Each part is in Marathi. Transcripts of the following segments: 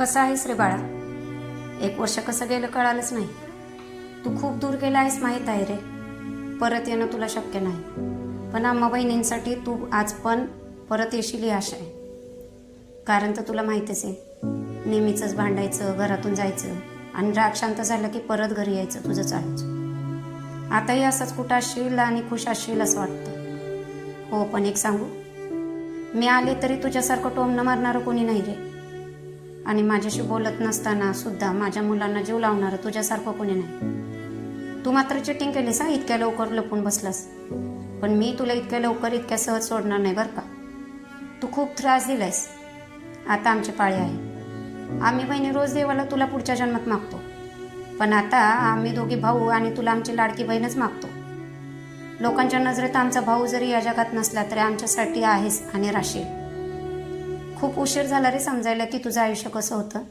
कसा आहेस रे बाळा? 1 वर्ष कसं गेलं कळालंच नाही. तू खूप दूर गेला आहेस माहीत आहे रे. परत येणं तुला शक्य नाही, पण आम्हा बहिणींसाठी तू आज पण परत येशील ही आशा आहे. कारण तर तुला माहितीच आहे, नेहमीचंच भांडायचं, घरातून जायचं आणि राग शांत झाला की परत घरी यायचं तुझं चालूच. आताही असंच कुठं असशील आणि खुश असशील असं वाटतं. हो, पण एक सांगू, मी आले तरी तुझ्यासारखं टोमणं मारणारं कोणी नाही रे. आणि माझ्याशी बोलत नसताना सुद्धा माझ्या मुलांना जीव लावणारं तुझ्यासारखं कोणी नाही. तू मात्र चिटिंग केलीस हा, इतक्या लवकर लपून बसलास. पण मी तुला इतक्या लवकर इतक्या सहज सोडणार नाही बरं का. तू खूप त्रास दिलायस. आता आमची पाळी आहे. आम्ही बहिणी रोज देवाला तुला पुढच्या जन्मात मागतो, पण आता आम्ही दोघी भाऊ आणि तुला आमची लाडकी बहीणच मागतो. लोकांच्या नजरेत आमचा भाऊ जरी या जगात नसला तरी आमच्यासाठी आहेस आणि राहशील. खूप उशीर झाला रे समजायला की तुझं आयुष्य कसं होतं.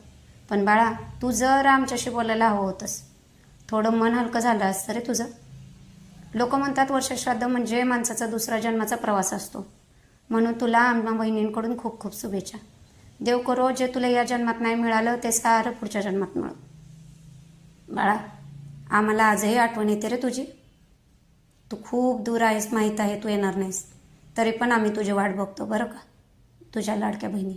पण बाळा, तू जर आमच्याशी बोलायला हवं होतंस, थोडं मन हलकं झालं असतं रे तुझं. लोक म्हणतात वर्षश्राद्ध म्हणजे माणसाचा दुसरा जन्माचा प्रवास असतो. म्हणून तुला आम्हा बहिणींकडून खूप खूप शुभेच्छा. देव करो जे तुला या जन्मात नाही मिळालं ते सारं पुढच्या जन्मात मिळो. बाळा, आम्हाला आजही आठवण येते रे तुझी. तू खूप दूर आहेस माहीत आहे, तू येणार नाहीस, तरी पण आम्ही तुझी वाट बघतो बरं का, तुझ्या लाडक्या बहिणी.